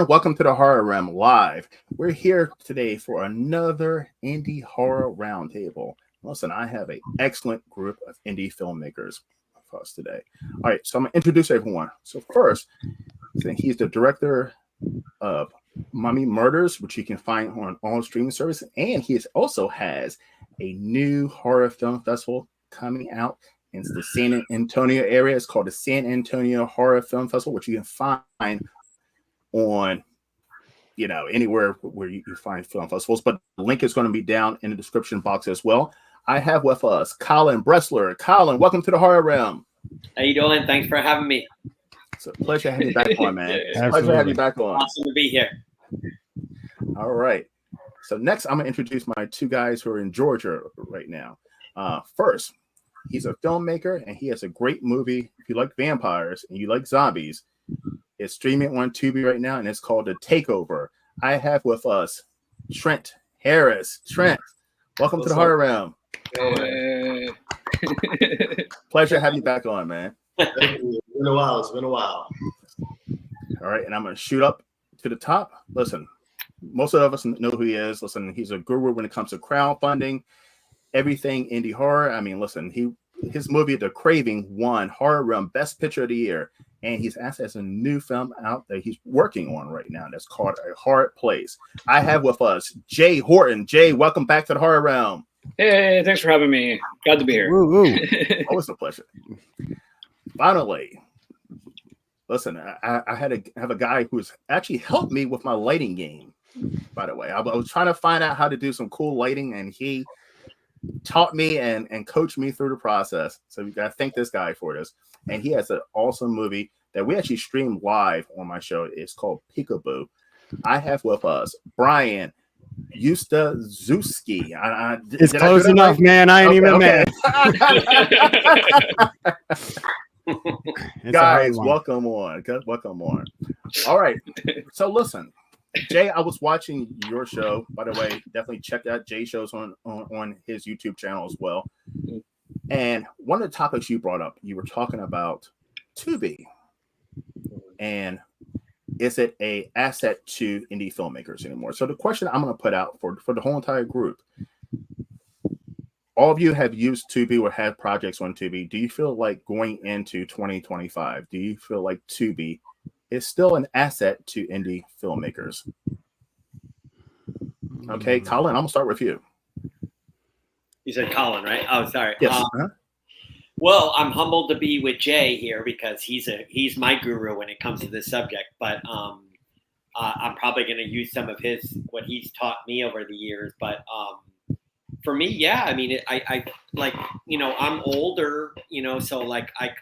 Welcome to the Horror Realm Live. We're here today for another indie horror roundtable. Listen, I have an excellent group of indie filmmakers for us today. All right, so I'm going to introduce everyone. So first, he's the director of Mummy Murders, which you can find on all streaming services, and he also has a new horror film festival coming out in the San Antonio area. It's called the San Antonio Horror Film Festival, which you can find on anywhere where you find film festivals, but the link is going to be down in the description box as well. I have with us Colin Bressler. Colin, welcome to the Horror Realm. How you doing? Thanks for having me. It's a pleasure having you back on, man. It's a pleasure to have you back on. Awesome to be here. All right. So next, I'm going to introduce my two guys who are in Georgia right now. First, he's a filmmaker, and he has a great movie. If you like vampires and you like zombies, it's streaming on Tubi right now, and it's called The Takeover. I have with us Trent Harris. Trent, welcome to the Horror Realm. Hey. Pleasure having you back on, man. Thank you. It's been a while. All right, and I'm going to shoot up to the top. Listen, most of us know who he is. Listen, he's a guru when it comes to crowdfunding, everything indie horror. I mean, listen, his movie The Craving won Horror Realm Best Picture of the Year, and he's asked as a new film out that he's working on right now that's called A Hard Place. I have with us Jay Horton. Jay, welcome back to the Horror Realm. Hey, thanks for having me. Glad to be here. Always a pleasure. Finally, listen, I have a guy who's actually helped me with my lighting game, by the way. I was trying to find out how to do some cool lighting, and he taught me and coached me through the process. So we got to thank this guy for this. And he has an awesome movie that we actually streamed live on my show. It's called Peekaboo. I have with us Brian Ustaszewski. It's close enough, man. I ain't even mad. Guys, welcome on. Welcome on. All right. So listen, Jay, I was watching your show. By the way, definitely check out Jay's shows on his YouTube channel as well. And one of the topics you brought up, you were talking about Tubi. And is it a asset to indie filmmakers anymore? So the question I'm going to put out for the whole entire group, all of you have used Tubi or had projects on Tubi. Do you feel like going into 2025, do you feel like Tubi is still an asset to indie filmmakers? Okay, Colin, I'm going to start with you. You said Colin, right? Oh, sorry. Yes. Well, I'm humbled to be with Jay here because he's my guru when it comes to this subject. But I'm probably going to use some of what he's taught me over the years. But for me, yeah, I mean, I like, I'm older, so like I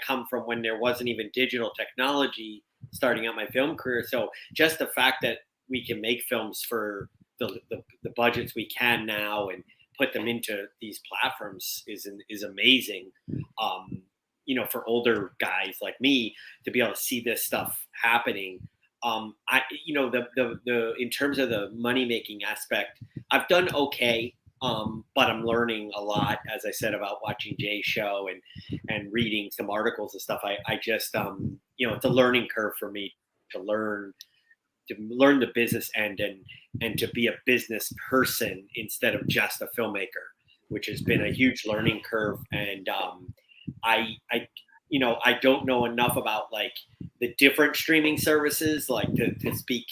come from when there wasn't even digital technology starting out my film career. So just the fact that we can make films for the budgets we can now and put them into these platforms is amazing. For older guys like me to be able to see this stuff happening. In terms of the money making aspect, I've done okay. But I'm learning a lot, as I said, about watching Jay's show and reading some articles and stuff. I just, it's a learning curve for me to learn the business end and to be a business person instead of just a filmmaker, which has been a huge learning curve. And I don't know enough about like the different streaming services, like to speak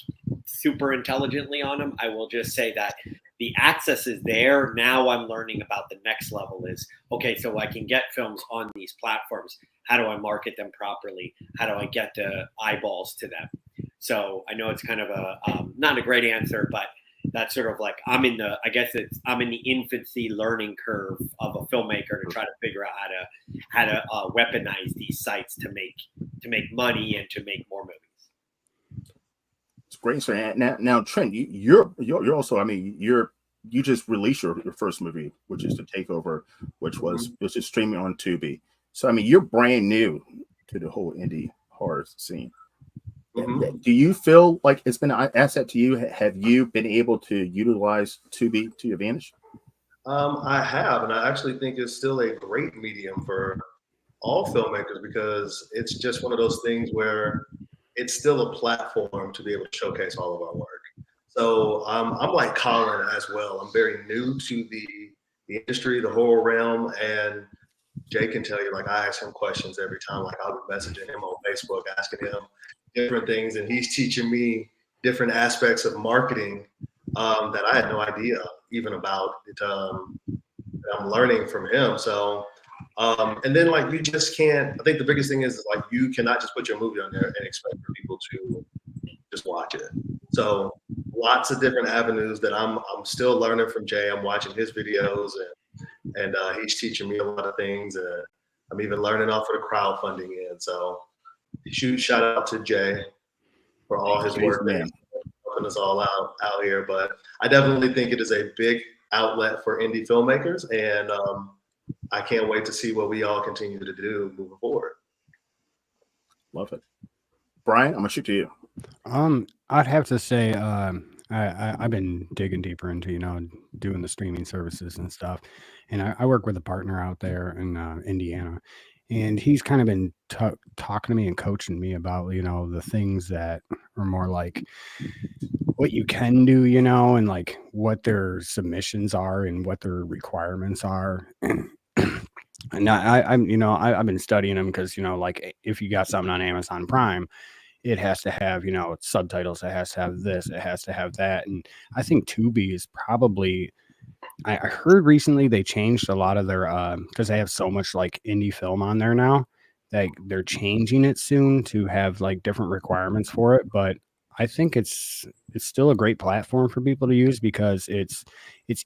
super intelligently on them. I will just say that the access is there. Now I'm learning about the next level is, okay, so I can get films on these platforms. How do I market them properly? How do I get the eyeballs to them? So I know it's kind of not a great answer, but that's sort of like I'm in the infancy learning curve of a filmmaker to try to figure out how to weaponize these sites to make money and to make more movies. It's great. So now Trent, you're also, I mean, you just released your first movie, which is The Takeover, which is streaming on Tubi. So I mean, you're brand new to the whole indie horror scene. Mm-hmm. Do you feel like it's been an asset to you? Have you been able to utilize Tubi to your advantage? I have, and I actually think it's still a great medium for all filmmakers because it's just one of those things where it's still a platform to be able to showcase all of our work. So I'm like Colin as well. I'm very new to the industry, the horror realm, and Jay can tell you, like, I ask him questions every time. Like, I'll be messaging him on Facebook, asking him different things, and he's teaching me different aspects of marketing that I had no idea even about. I'm learning from him. So, and then like you just can't. I think the biggest thing is like you cannot just put your movie on there and expect for people to just watch it. So, lots of different avenues that I'm still learning from Jay. I'm watching his videos and he's teaching me a lot of things. And I'm even learning off of the crowdfunding end. So, shout out to Jay for all his work that he's helping us all out here. But I definitely think it is a big outlet for indie filmmakers, and I can't wait to see what we all continue to do moving forward. Love it. Brian, I'm gonna shoot to you. I'd have to say I've been digging deeper into doing the streaming services and stuff, and I work with a partner out there in Indiana, and he's kind of been talking to me and coaching me about the things that are more like what you can do, and like what their submissions are and what their requirements are. And I've been studying them because like if you got something on Amazon Prime, it has to have subtitles, it has to have this, it has to have that. And I think Tubi is probably, I heard recently they changed a lot of their because they have so much like indie film on there now, that they're changing it soon to have like different requirements for it. But I think it's still a great platform for people to use because it's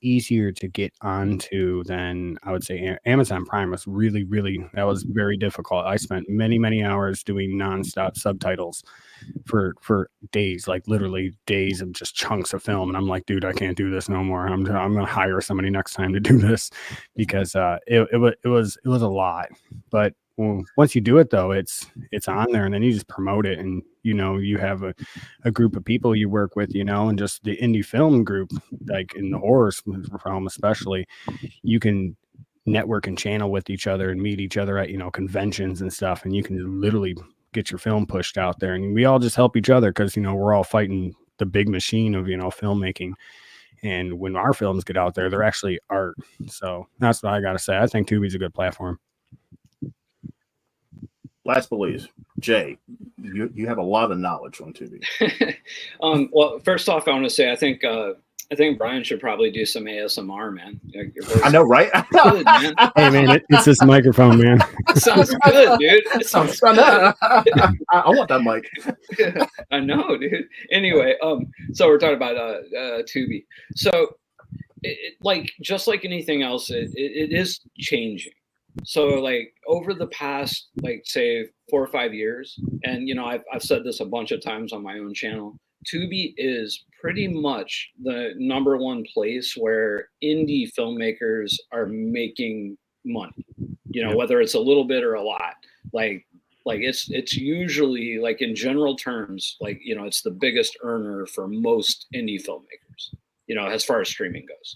easier to get onto than I would say Amazon Prime was that was very difficult. I spent many hours doing nonstop subtitles for days, like literally days of just chunks of film. And I'm like, dude, I can't do this no more. I'm gonna hire somebody next time to do this because it was a lot. But once you do it though, it's on there, and then you just promote it, and you have a group of people you work with, and just the indie film group, like in the horror realm especially, you can network and channel with each other and meet each other at conventions and stuff, and you can literally get your film pushed out there, and we all just help each other because we're all fighting the big machine of filmmaking. And when our films get out there, they're actually art. So that's what I gotta say. I think Tubi's a good platform. Last but least, Jay, you have a lot of knowledge on Tubi. Well, first off, I want to say I think Brian should probably do some ASMR, man. I know, right? Good, man. Hey, man, it's this microphone, man. It sounds good, dude. It sounds good. I want that mic. I know, dude. Anyway, so we're talking about Tubi. So, like just like anything else, it is changing. So like over the past, like say 4 or 5 years, and I've said this a bunch of times on my own channel, Tubi is pretty much the number one place where indie filmmakers are making money. Whether it's a little bit or a lot. Like it's usually, like in general terms, like it's the biggest earner for most indie filmmakers. As far as streaming goes.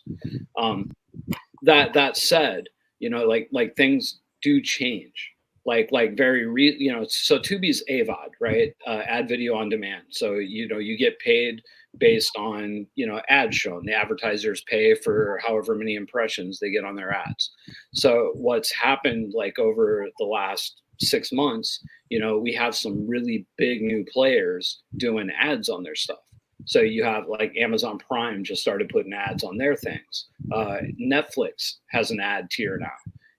That said, like things do change, like very so Tubi's AVOD, right? Ad video on demand. So you get paid based on ads shown. The advertisers pay for however many impressions they get on their ads. So what's happened like over the last 6 months, we have some really big new players doing ads on their stuff. So you have like Amazon Prime just started putting ads on their things. Netflix has an ad tier now.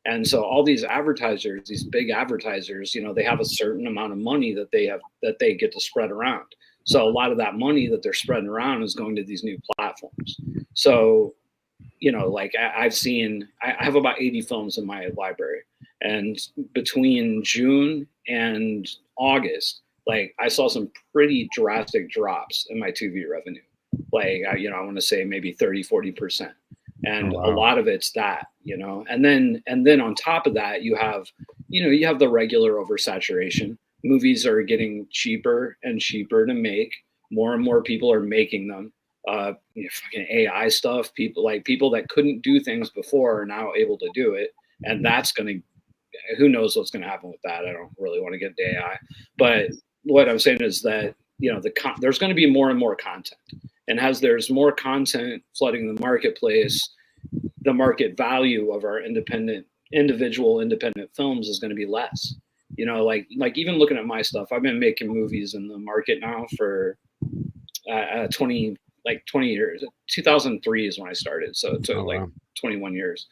And so all these advertisers, these big advertisers, they have a certain amount of money that they get to spread around. So a lot of that money that they're spreading around is going to these new platforms. So, like I have about 80 films in my library, and between June and August, like I saw some pretty drastic drops in my Tubi revenue. Like, I want to say maybe 30-40%. And a lot of it's that, and then on top of that, you have the regular oversaturation. Movies are getting cheaper and cheaper to make. More and more people are making them. Fucking AI stuff. People that couldn't do things before are now able to do it. And that's who knows what's going to happen with that. I don't really want to get into AI, but what I'm saying is that, you know, there's going to be more and more content, and as there's more content flooding the marketplace, the market value of our individual independent films is going to be less. You know, like even looking at my stuff, I've been making movies in the market now for 20 years. 2003 is when I started, so it took 21 years.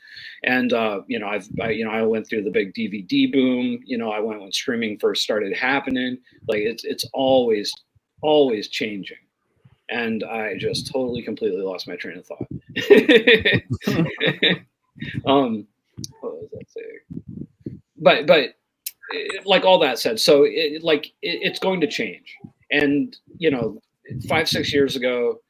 And you know, I went through the big DVD boom. You know, I went when streaming first started happening. Like it's always changing, and I just totally completely lost my train of thought. What was that saying? But like all that said, so it's going to change. And you know, 5-6 years ago,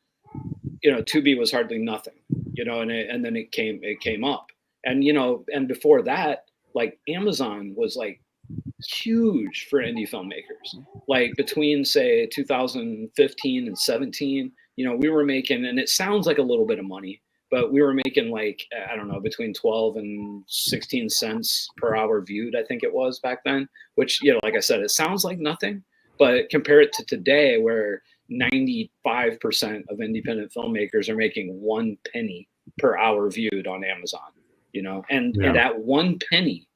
you know, Tubi was hardly nothing, you know, and then it came up, and you know, and before that, like Amazon was like huge for indie filmmakers. Like between say 2015 and 17, you know, we were making, and it sounds like a little bit of money, but we were making like, I don't know, between 12 and 16 cents per hour viewed, I think it was back then, which, you know, like I said, it sounds like nothing, but compare it to today where 95% of independent filmmakers are making 1 penny per hour viewed on Amazon, you know, and at 1 penny,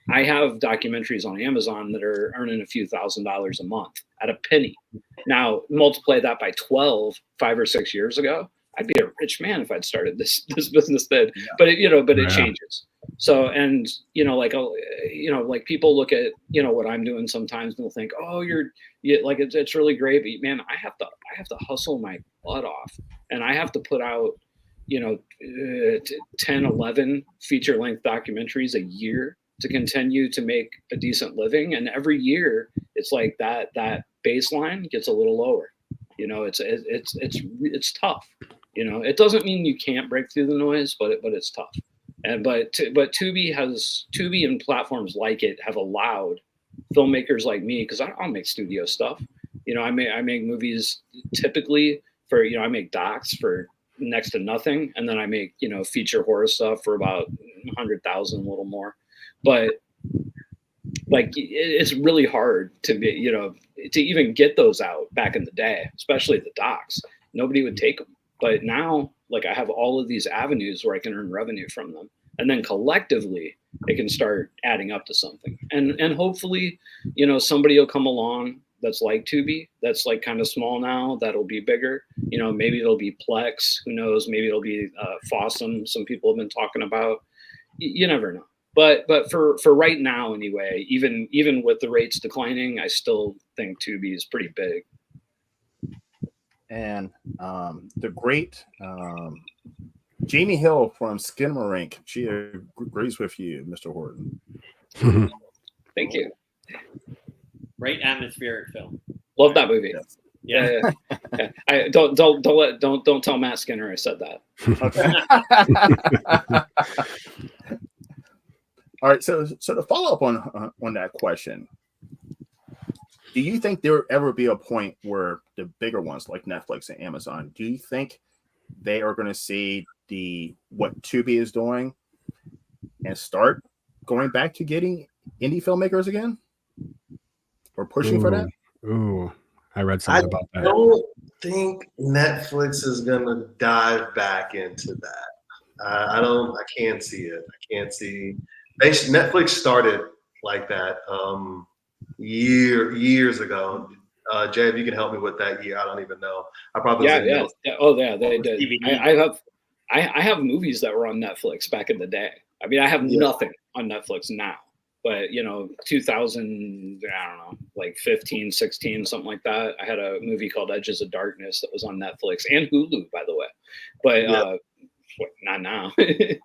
I have documentaries on Amazon that are earning a few $1,000s a month at a penny. Now multiply that by 12, 5 or 6 years ago, I'd be a rich man if I'd started this business then. Yeah. But it changes. So, and you know, like people look at, you know, what I'm doing sometimes and they'll think, oh, like it's really great, but man, I have to hustle my butt off, and I have to put out, you know, 10, 11 feature length documentaries a year to continue to make a decent living. And every year it's like that baseline gets a little lower. You know, it's tough. You know, it doesn't mean you can't break through the noise, but it's tough. And but Tubi and platforms like it have allowed filmmakers like me, because I'll make studio stuff. You know, I make movies typically for, you know, I make docs for next to nothing, and then I make, you know, feature horror stuff for about 100,000, a little more. But like it's really hard to be, you know, to even get those out back in the day, especially the docs. Nobody would take them. But now, like, I have all of these avenues where I can earn revenue from them, and then collectively it can start adding up to something. And hopefully, you know, somebody will come along that's like Tubi, that's like kind of small now, that'll be bigger. You know, maybe it'll be Plex, who knows? Maybe it'll be Fossum. Some people have been talking about. You never know. But for right now anyway, even with the rates declining, I still think Tubi is pretty big. And the great Jamie Hill from Skinamarink, she agrees with you, Mr. Horton. Thank you. Great atmospheric film. Love that movie. Yes. Yeah. I don't tell Matt Skinner I said that. Okay. All right, so to follow up on that question, do you think there will ever be a point where the bigger ones like Netflix and Amazon, do you think they are going to see what Tubi is doing and start going back to getting indie filmmakers again, or pushing for that? Ooh, I read something about that. I don't think Netflix is going to dive back into that. I can't see it. I can't see. Netflix started like that years ago. Jay, if you can help me with that year, I don't even know. I probably yeah. Oh yeah, they did. I have movies that were on Netflix back in the day. I mean, I have nothing on Netflix now, but you know, 2000, I don't know, like 15, 16, something like that. I had a movie called Edges of Darkness that was on Netflix and Hulu, by the way. But not now. It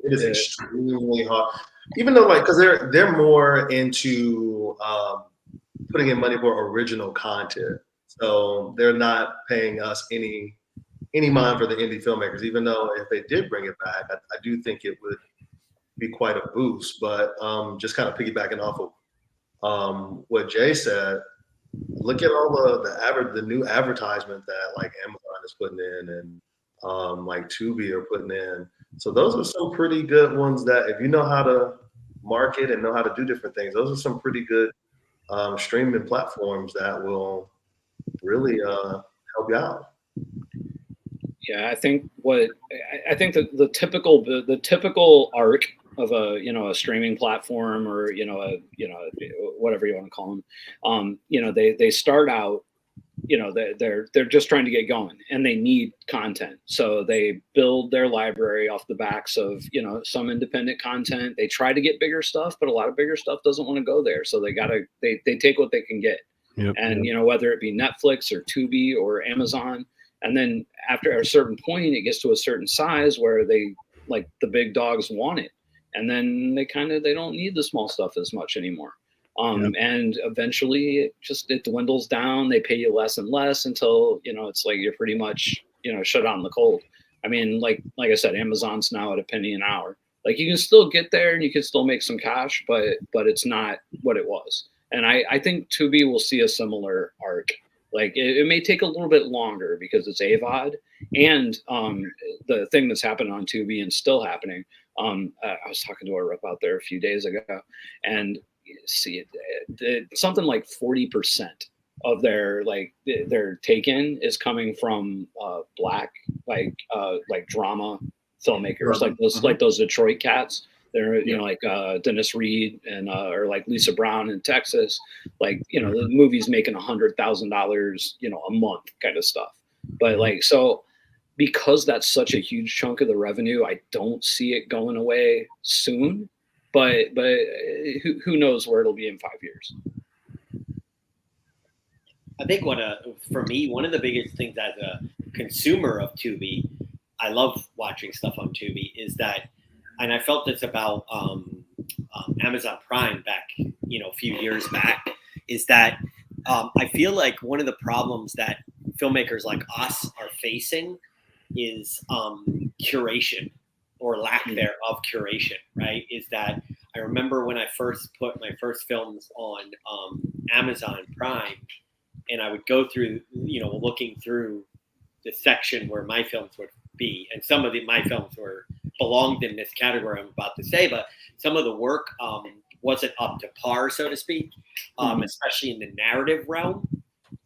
is extremely hard. Even though, like, because they're more into putting in money for original content, so they're not paying us any mind for the indie filmmakers. Even though if they did bring it back, I do think it would be quite a boost. But just kind of piggybacking off of what Jay said, look at all the new advertisement that like Amazon is putting in, and like Tubi are putting in. So those are some pretty good ones that if you know how to market and know how to do different things, those are some pretty good streaming platforms that will really help you out. Yeah, I think that the typical arc of a streaming platform, or whatever you want to call them, they start out, they're just trying to get going, and they need content, so they build their library off the backs of some independent content. They try to get bigger stuff, but a lot of bigger stuff doesn't want to go there, so they take what they can get. Yep. And whether it be Netflix or Tubi or Amazon. And then after a certain point, it gets to a certain size where the big dogs want it. And then they don't need the small stuff as much anymore. And eventually it dwindles down. They pay you less and less until, it's like you're pretty much, shut out in the cold. I mean, like I said, Amazon's now at $0.01 an hour. Like, you can still get there and you can still make some cash, but it's not what it was. And I think Tubi will see a similar arc. Like, it may take a little bit longer because it's AVOD, and the thing that's happened on Tubi and still happening. I was talking to a rep out there a few days ago, and something like 40% of their take-in is coming from Black drama filmmakers, like those Detroit cats. They're like Dennis Reed and or like Lisa Brown in Texas, the movie's making $100,000 a month kind of stuff. But so because that's such a huge chunk of the revenue, I don't see it going away soon. But who knows where it'll be in 5 years? I think for me, one of the biggest things as a consumer of Tubi, I love watching stuff on Tubi, is that. And I felt this about Amazon Prime back, a few years back, is that I feel like one of the problems that filmmakers like us are facing is curation, or lack thereof curation, right? Is that I remember when I first put my first films on Amazon Prime, and I would go through, looking through the section where my films would be, and some of my films belonged in this category I'm about to say, but some of the work wasn't up to par, so to speak, especially in the narrative realm,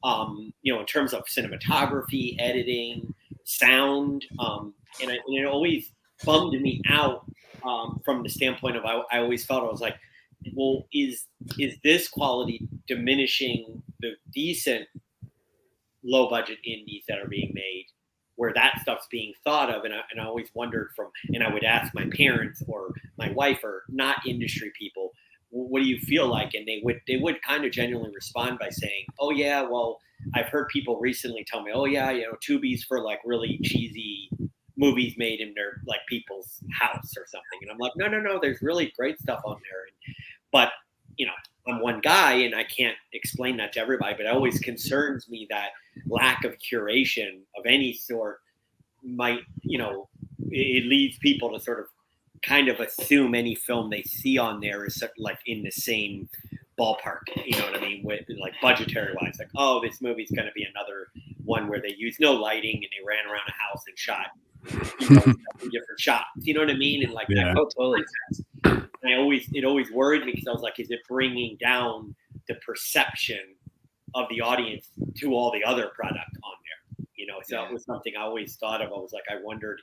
in terms of cinematography, editing, sound, and it always bummed me out from the standpoint of I always felt I was like, well, is this quality diminishing the decent low budget indies that are being made, where that stuff's being thought of? And I always wondered and I would ask my parents or my wife or not industry people, what do you feel like? And they would kind of genuinely respond by saying, oh yeah, well, I've heard people recently tell me, oh yeah, Tubi's for like really cheesy movies made in their like people's house or something. And I'm like, no, there's really great stuff on there. But I'm one guy and I can't explain that to everybody, but it always concerns me that lack of curation of any sort might, it leads people to sort of kind of assume any film they see on there is like in the same ballpark, you know what I mean? With like budgetary wise, like, oh, this movie's going to be another one where they use no lighting and they ran around a house and shot different shots, you know what I mean? And like, yeah. that totally. And it always worried me, because I was like, is it bringing down the perception of the audience to all the other product on there? So it was something I always thought of. I was like, I wondered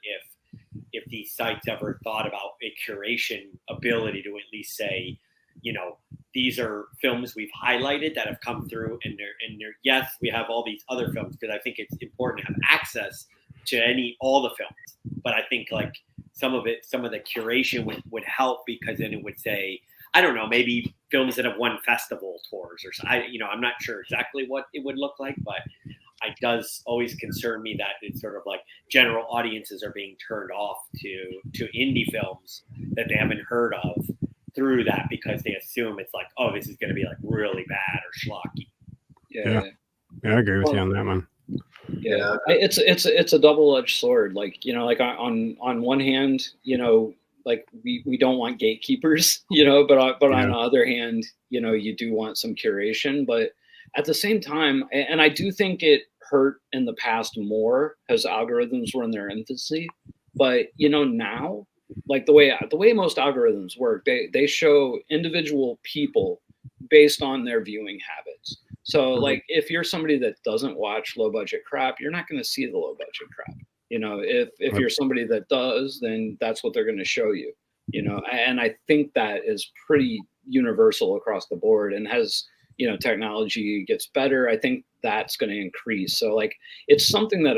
if these sites ever thought about a curation ability to at least say, these are films we've highlighted that have come through, and they're yes, we have all these other films, because I think it's important to have access to all the films. But I think like some of the curation would help, because then it would say, I don't know, maybe films that have won festival tours or something. I'm not sure exactly what it would look like, but it does always concern me that it's sort of like general audiences are being turned off to indie films that they haven't heard of through that, because they assume it's like, oh, this is going to be like really bad or schlocky. Yeah, I agree with you on that one. Yeah, it's a double-edged sword. Like, like on one hand, like we don't want gatekeepers, but on the other hand, you do want some curation. But at the same time, and I do think it hurt in the past more as algorithms were in their infancy. But now, like the way most algorithms work, they show individual people based on their viewing habits. So like if you're somebody that doesn't watch low budget crap, you're not going to see the low budget crap. You know, if you're somebody that does, then that's what they're going to show you. You know, and I think that is pretty universal across the board. And as you know, technology gets better, I think that's going to increase. So like it's something that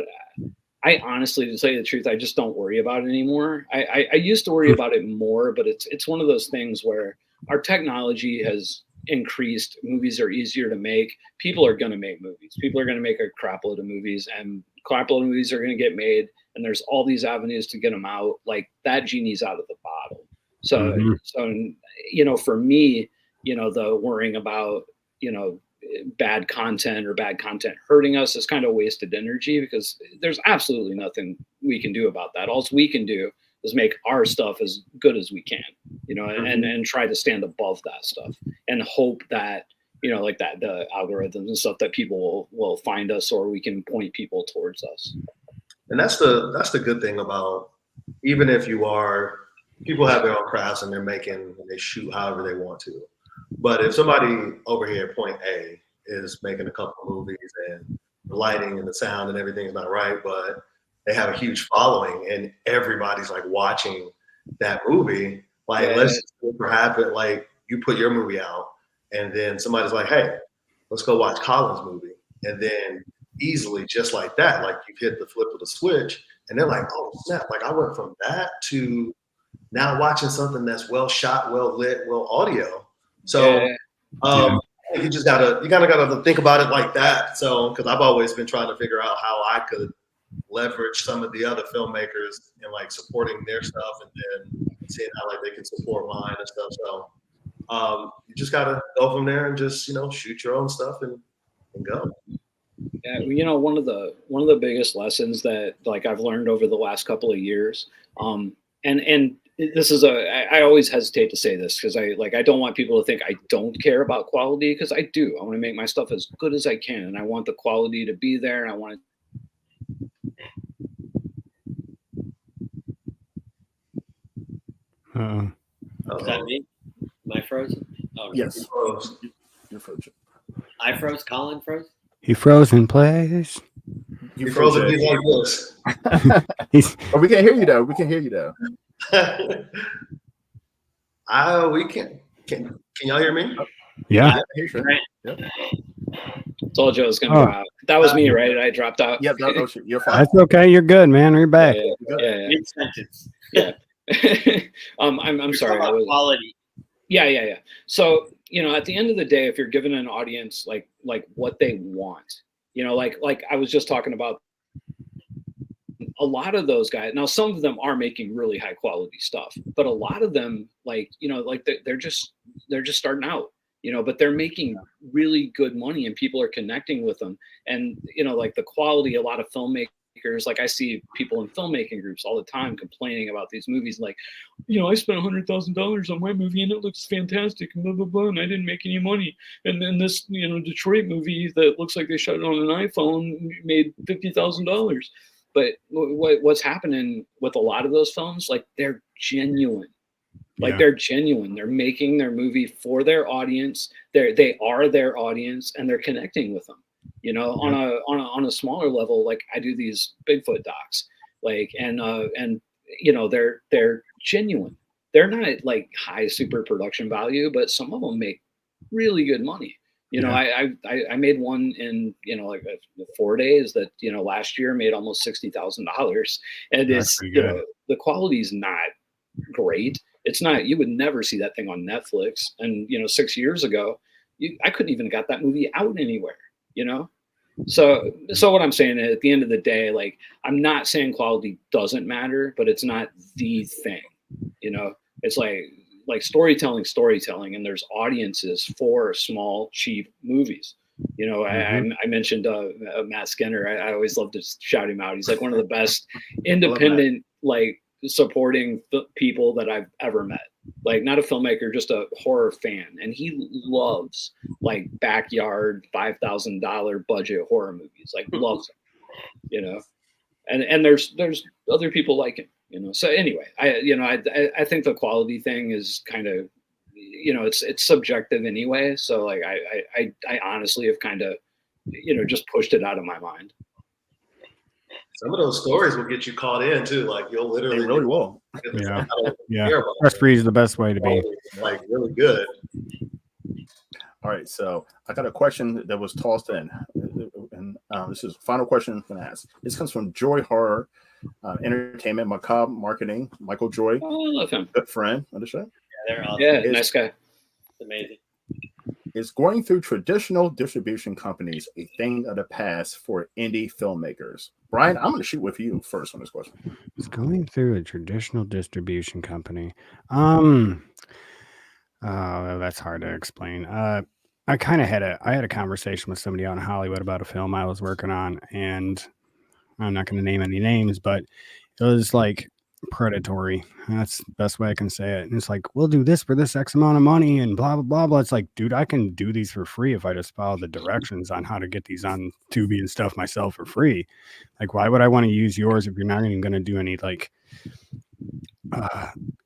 I honestly, to tell you the truth, I just don't worry about it anymore. I used to worry about it more, but it's one of those things where our technology has increased. Movies are easier to make. People are going to make movies. People are going to make a crap load of movies, and crap load of movies are going to get made. And there's all these avenues to get them out. Like that genie's out of the bottle. So, you know, for me, you know, the worrying about, you know, bad content or bad content hurting us is kind of wasted energy, because there's absolutely nothing we can do about that. All we can do is make our stuff as good as we can, you know, and try to stand above that stuff and hope that, you know, like that, the algorithms and stuff, that people will find us, or we can point people towards us. And that's the good thing about, even if people have their own crafts and they shoot however they want to. But if somebody over here at point A is making a couple of movies and the lighting and the sound and everything is not right, but they have a huge following and everybody's like watching that movie, like let's just perhaps it like you put your movie out and then somebody's like, hey, let's go watch Colin's movie. And then easily, just like that, like you hit the flip of the switch and they're like, oh snap, like I went from that to now watching something that's well shot, well lit, well audio. So you just gotta think about it like that. So because I've always been trying to figure out how I could leverage some of the other filmmakers and like supporting their stuff and then seeing how like they can support mine and stuff. So you just gotta go from there and just, you know, shoot your own stuff and go. Yeah, you know, one of the biggest lessons that like I've learned over the last couple of years, and this is I always hesitate to say this because I don't want people to think I don't care about quality, because I do. I want to make my stuff as good as I can, and I want the quality to be there, and I want to. Is that me? Am I frozen? Oh, yes. You're frozen. I froze. Colin froze. He froze in place. You froze it like this. Oh, we can hear you though. We can hear you though. We can y'all hear me? Yeah. Yep. Told you I was gonna go out. That was me, right? I dropped out. Yep. You're fine. That's okay. You're good, man. You're back. Yeah. Mid-sentence. Yeah. I'm sorry. Quality. Yeah. So, you know, at the end of the day, if you're giving an audience like what they want, you know, like I was just talking about, a lot of those guys, now some of them are making really high quality stuff, but a lot of them, like, you know, like they're just starting out, you know, but they're making really good money and people are connecting with them. And, you know, like the quality, a lot of filmmakers, like I see people in filmmaking groups all the time complaining about these movies, like, you know, I spent $100,000 on my movie and it looks fantastic and blah blah blah, and I didn't make any money. And then this, you know, Detroit movie that looks like they shot it on an iPhone made $50,000. But what's happening with a lot of those films, like they're genuine. Like they're genuine. They're making their movie for their audience. They are their audience, and they're connecting with them. You know, on a smaller level, like I do these Bigfoot docs, like and you know they're genuine. They're not like high super production value, but some of them make really good money. You know, I made one in, you know, like 4 days that, you know, last year made almost $60,000, and it's, you know, the quality is not great. It's not, you would never see that thing on Netflix. And, you know, 6 years ago, I couldn't even got that movie out anywhere, you know? So what I'm saying is, at the end of the day, like, I'm not saying quality doesn't matter, but it's not the thing, you know? It's like storytelling, and there's audiences for small, cheap movies. You know, I mentioned Matt Skinner. I always love to shout him out. He's like one of the best independent, like supporting people that I've ever met. Like not a filmmaker, just a horror fan. And he loves like backyard $5,000 budget horror movies, like loves them, you know, and there's other people like him. You know, so anyway, I think the quality thing is kind of, it's subjective anyway. So like I honestly have kind of, just pushed it out of my mind. Some of those stories will get you caught in too. Like you'll literally They really will. Yeah. I don't Yeah. care about Press free is the best way to be. like really good. All right, so I got a question that was tossed in, and this is the final question I'm going to ask. This comes from Joy Horror Entertainment, Macabre Marketing. Michael Joy, Oh, I love him. good friend of the show. Yeah, they're awesome. Yeah, It's- nice guy. It's amazing. Is going through traditional distribution companies a thing of the past for indie filmmakers? Brian, I'm going to shoot with you first on this question. It's going through a traditional distribution company. That's hard to explain. I kind of had a conversation with somebody out in Hollywood about a film I was working on, and I'm not going to name any names, but it was like predatory. That's the best way I can say it. And it's like, we'll do this for this X amount of money and blah, blah, blah, blah. It's like, dude, I can do these for free if I just follow the directions on how to get these on Tubi and stuff myself for free. Like, why would I want to use yours if you're not even going to do any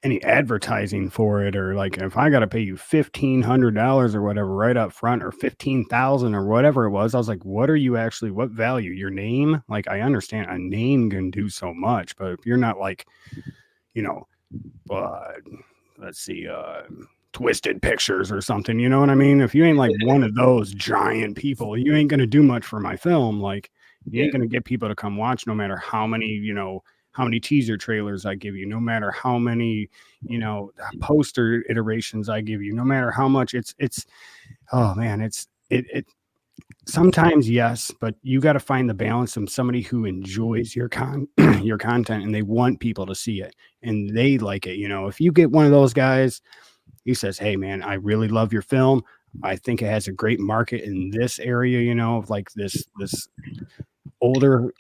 any advertising for it? Or like, if I got to pay you $1,500 or whatever right up front, or 15,000 or whatever it was, I was like, what value? Your name? Like, I understand a name can do so much, but if you're not like, let's see, Twisted Pictures or something, you know what I mean? If you ain't like one of those giant people, you ain't gonna do much for my film. Like, you ain't gonna get people to come watch, no matter how many teaser trailers I give you, no matter how many, poster iterations I give you, no matter how much it's oh man, it sometimes yes, but you got to find the balance of somebody who enjoys your your content and they want people to see it and they like it. If you get one of those guys, he says, hey man, I really love your film. I think it has a great market in this area, of like this older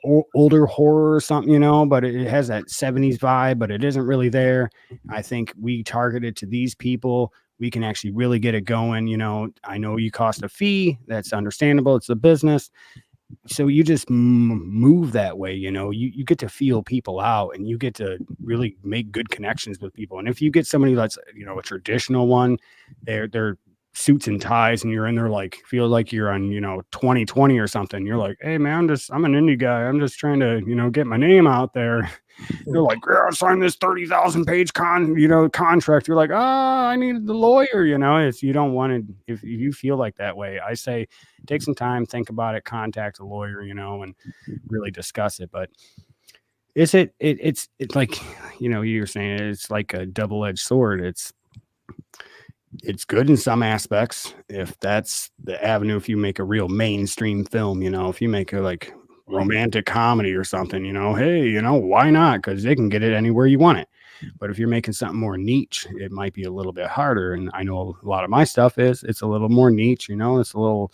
horror or something, but it has that 70s vibe, but it isn't really there. I think we targeted to these people. We can actually really get it going. I know you cost a fee. That's understandable. It's a business. So you just move that way. You get to feel people out and you get to really make good connections with people. And if you get somebody that's, a traditional one, they're suits and ties and you're in there like feel like you're on 2020 or something, you're like, hey man, I'm an indie guy, I'm just trying to get my name out there. You're like, yeah, I signed this 30,000 page contract. You're like, I needed the lawyer. It's, you don't want to, if you feel like that way, I say take some time, think about it, contact a lawyer, and really discuss it. But it's like, you're saying it's like a double-edged sword. It's good in some aspects if that's the avenue. If you make a real mainstream film, if you make a like romantic comedy or something, hey, why not? Because they can get it anywhere you want it. But if you're making something more niche, it might be a little bit harder. And I know a lot of my stuff it's a little more niche, it's a little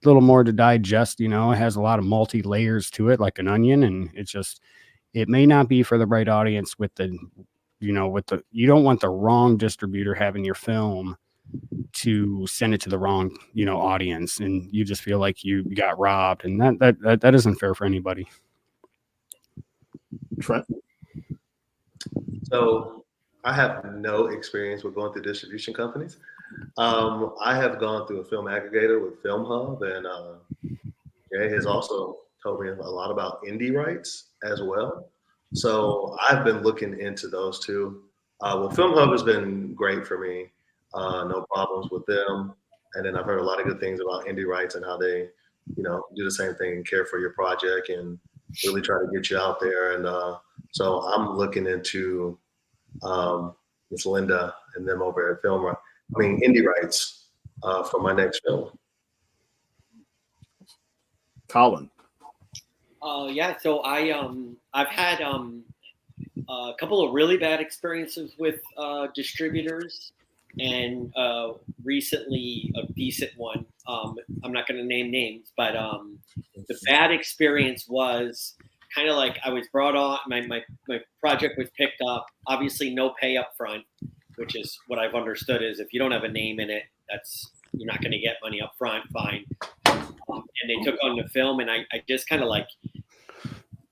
more to digest, it has a lot of multi layers to it, like an onion. And it may not be for the right audience with the you don't want the wrong distributor having your film to send it to the wrong, audience. And you just feel like you got robbed. And that isn't fair for anybody. Trent? So I have no experience with going through distribution companies. I have gone through a film aggregator with Film Hub, and Jay has also told me a lot about indie rights as well. So I've been looking into those two. Well, Film Hub has been great for me. No problems with them. And then I've heard a lot of good things about indie rights and how they, do the same thing and care for your project and really try to get you out there. And so I'm looking into Miss Linda and them over at indie rights for my next film. Colin? Yeah, so I've had a couple of really bad experiences with distributors, and recently a decent one. I'm not going to name names, but the bad experience was kind of like I was brought on, my project was picked up, obviously no pay up front, which is what I've understood is if you don't have a name in it, you're not going to get money up front, fine. And they took on the film, and I just kind of like,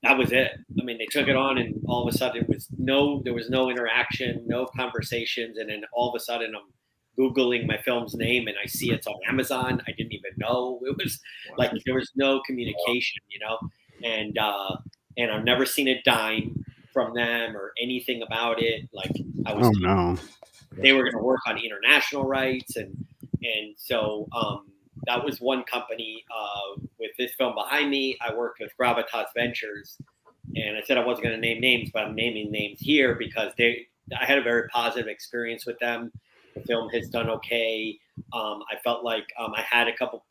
that was it. I mean, they took it on, and all of a sudden there was no interaction, no conversations, and then all of a sudden I'm Googling my film's name and I see it's on Amazon. I didn't even know it was like there was no communication, you know, and I've never seen a dime from them or anything about it. Like I was, they were going to work on international rights, and so that was one company. With this film behind me, I worked with Gravitas Ventures, and I said I wasn't going to name names, but I'm naming names here because I had a very positive experience with them. The film has done okay. I felt like I had a couple,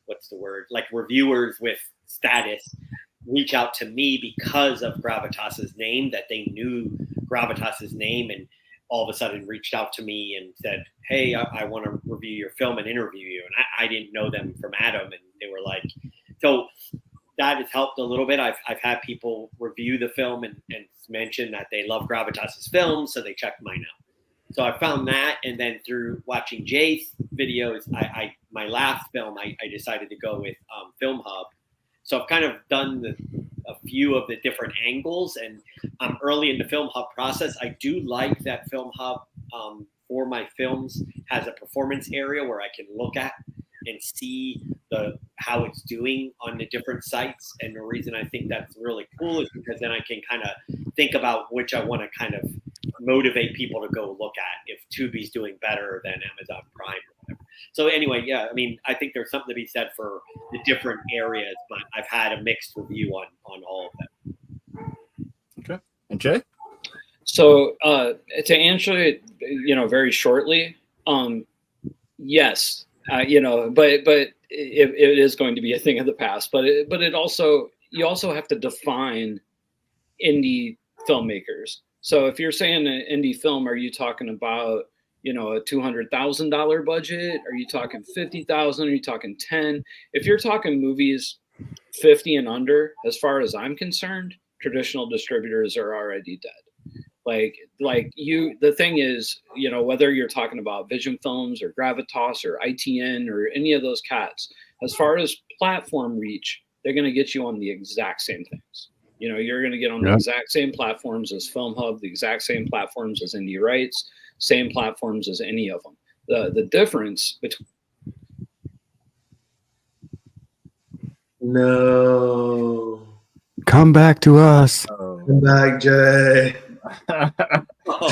what's the word? Like reviewers with status reach out to me because of Gravitas's name, that they knew Gravitas's name, and all of a sudden reached out to me and said, hey, I want to review your film and interview you. And I didn't know them from Adam. And they were like, so that has helped a little bit. I've had people review the film and mention that they love Gravitas's film, so they check mine out. So I found that, and then through watching Jay's videos, my last film, I decided to go with Film Hub. So I've kind of done a few of the different angles, and I'm early in the Film Hub process. I do like that Film Hub for my films has a performance area where I can look at and see how it's doing on the different sites. And the reason I think that's really cool is because then I can kind of think about which I want to kind of motivate people to go look at, if Tubi's doing better than Amazon Prime or whatever. So anyway, yeah, I mean, I think there's something to be said for the different areas, but I've had a mixed review on all of them. Okay. And Jay? So to answer it, very shortly, yes, but it is going to be a thing of the past. But it also, you also have to define indie filmmakers. So if you're saying an indie film, are you talking about a $200,000 budget? Are you talking 50,000? Are you talking 10? If you're talking movies 50 and under, as far as I'm concerned, traditional distributors are already dead. The thing is, whether you're talking about Vision Films or Gravitas or ITN or any of those cats, as far as platform reach, they're going to get you on the exact same things. You're going to get on the exact same platforms as Film Hub, the exact same platforms as Indie Rights, same platforms as any of them. The difference between No. Come back to us. Come back, Jay.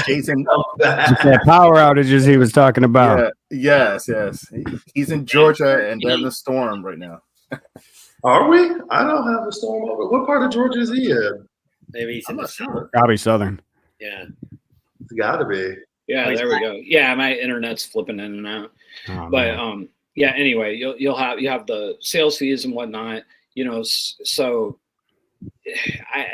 Jason, that power outages he was talking about. Yeah, yes. He's in Georgia and they're having a storm right now. Are we? I don't have a storm over. What part of Georgia is he in? Maybe he's in the sure. Probably southern. Yeah. It's gotta be. Yeah, there we go. Yeah, my internet's flipping in and out. But yeah, anyway, you have the sales fees and whatnot, so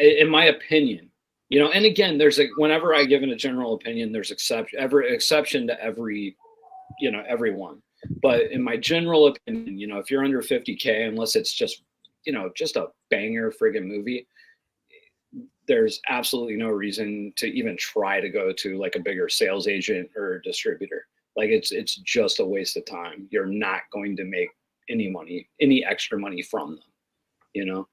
in my opinion, and again, whenever I give in a general opinion, there's exception to every everyone. But in my general opinion, if you're under 50K, unless it's just a banger friggin' movie, there's absolutely no reason to even try to go to like a bigger sales agent or a distributor. Like it's just a waste of time. You're not going to make any extra money from them,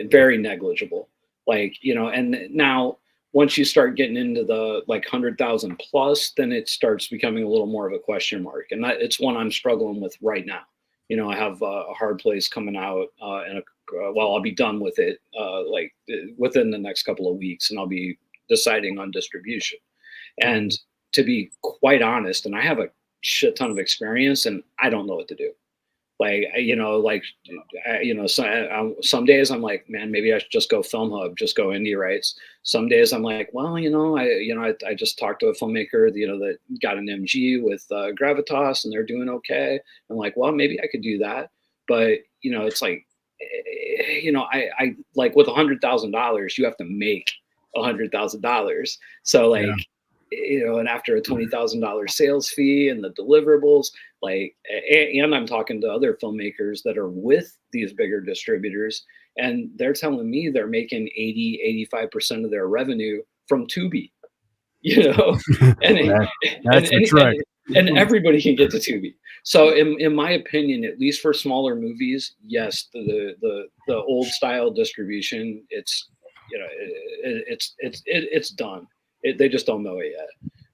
very negligible. And now once you start getting into the 100,000 plus, then it starts becoming a little more of a question mark. And it's one I'm struggling with right now. I have a Hard Place coming out I'll be done with it within the next couple of weeks, and I'll be deciding on distribution. And to be quite honest, and I have a shit ton of experience, and I don't know what to do. Some days I'm like, man, maybe I should just go Film Hub, just go Indie Rights. Some days I'm like, well, I just talked to a filmmaker, that got an MG with Gravitas, and they're doing okay. I'm like, well, maybe I could do that. But it's like, I like with $100,000, you have to make $100,000. So and after a $20,000 sales fee and the deliverables, and I'm talking to other filmmakers that are with these bigger distributors, and they're telling me they're making 85% of their revenue from Tubi, and everybody can get to Tubi. So in my opinion, at least for smaller movies, yes, the old style distribution, it's done. They just don't know it yet.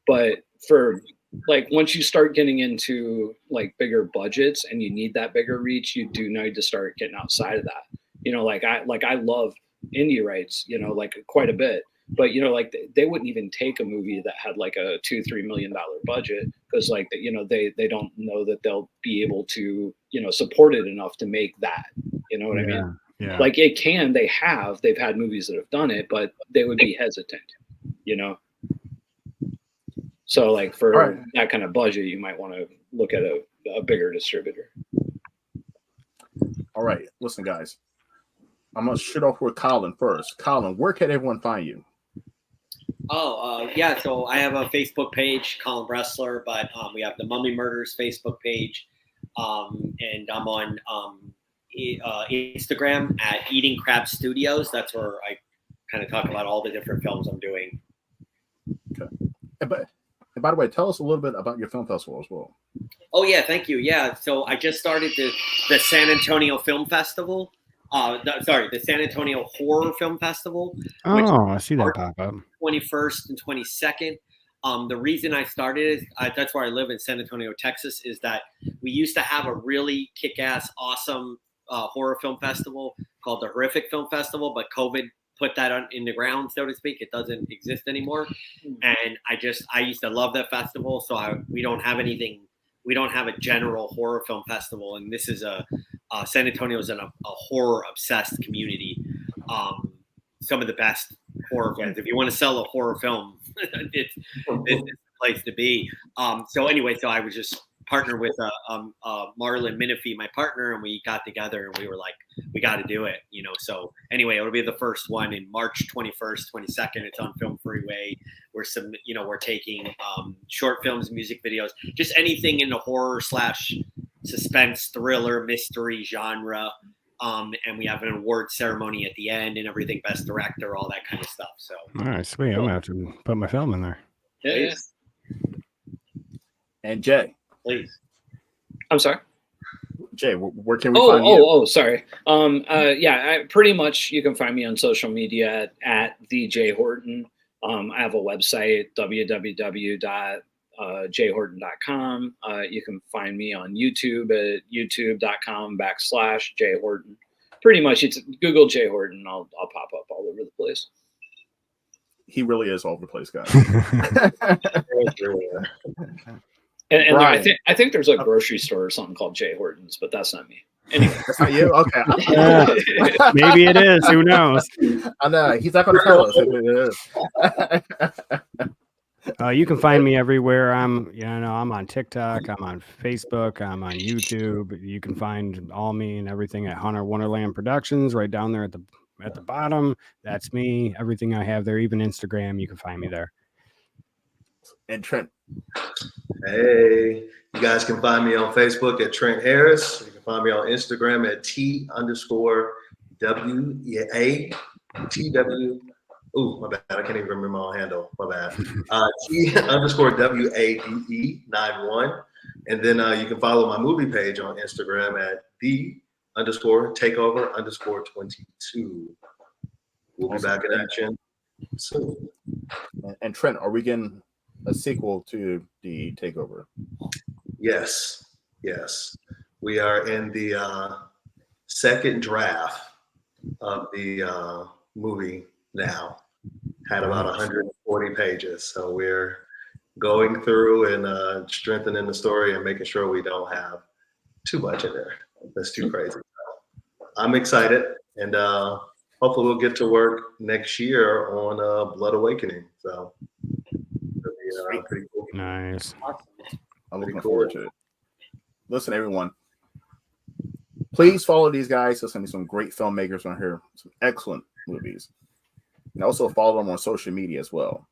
But for like once you start getting into like bigger budgets and you need that bigger reach, you do need to start getting outside of that. You know, like I love indie rights, you know, like quite a bit. But you know, like they wouldn't even take a movie that had like a $2-3 million budget because, like, you know, they don't know that they'll be able to, you know, support it enough to make that. You know what I mean? Yeah. Like they've had movies that have done it, but they would be hesitant. You know. So like for that kind of budget, you might want to look at a bigger distributor. All right, listen, guys. I'm gonna shoot off with Colin first. Colin, where can everyone find you? Yeah. So I have a Facebook page, Colin Bressler, but we have the Mummy Murders Facebook page, and I'm on Instagram at Eating Crab Studios. That's where I kind of talk about all the different films I'm doing. Okay. And by the way, tell us a little bit about your film festival as well. Oh yeah, thank you. Yeah, so I just started the San Antonio Film Festival. The San Antonio Horror Film Festival. Oh, I see that pop up. 21st and 22nd. The reason I started is that's where I live in San Antonio, Texas, is that we used to have a really kick-ass, awesome horror film festival called the Horrific Film Festival, but COVID put that in the ground, so to speak. It doesn't exist anymore. And I used to love that festival. So we don't have anything. We don't have a general horror film festival. And this is San Antonio is in a horror obsessed community. Some of the best horror fans. If you want to sell a horror film, it's the place to be. So I was just partnered with Marlon Minifee, my partner, and we got together and we were like, we got to do it, you know. So anyway, it'll be the first one in March 21st, 22nd. It's on Film Freeway. We're taking short films, music videos, just anything in the horror / suspense, thriller, mystery genre. And we have an award ceremony at the end and everything, best director, all that kind of stuff. So all right, sweet. I'm gonna have to put my film in there. Yeah. And Jay, please. I'm sorry. Jay, where can we find you? Sorry. Pretty much you can find me on social media at the J Horton. I have a website, www.jhorton.com. You can find me on YouTube at youtube.com/J Horton. Pretty much, it's Google J Horton. I'll pop up all over the place. He really is all over the place, guys. And I think there's a grocery store or something called J Horton's, but that's not me. Anyway. That's not you? Okay. Maybe it is. Who knows? I know. He's not going to tell us if it is. You can find me everywhere. I'm on TikTok. I'm on Facebook. I'm on YouTube. You can find all me and everything at Hunter Wonderland Productions right down there at the bottom. That's me. Everything I have there, even Instagram, you can find me there. And Trent. Hey, you guys can find me on Facebook at Trent Harris. You can find me on Instagram at T_WATW. Oh, my bad. I can't even remember my own handle. My bad. T_WADE91. And then you can follow my movie page on Instagram at _takeover_22. We'll be back in action soon. And Trent, are we getting a sequel to the Takeover? Yes. We are in the second draft of the movie now. Had about 140 pages. So we're going through and strengthening the story and making sure we don't have too much in there. That's too crazy. I'm excited, and hopefully we'll get to work next year on Blood Awakening. So it'll be pretty cool. Nice. I'm looking forward to it. Listen, everyone, please follow these guys. There's going to be some great filmmakers on here, some excellent movies. And also follow them on social media as well.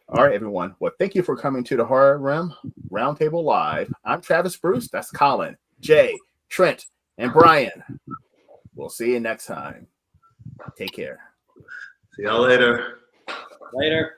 All right, everyone. Well, thank you for coming to the Horror Rim Roundtable Live. I'm Travis Bruce. That's Colin, Jay, Trent, and Brian. We'll see you next time. Take care. See y'all later. Later.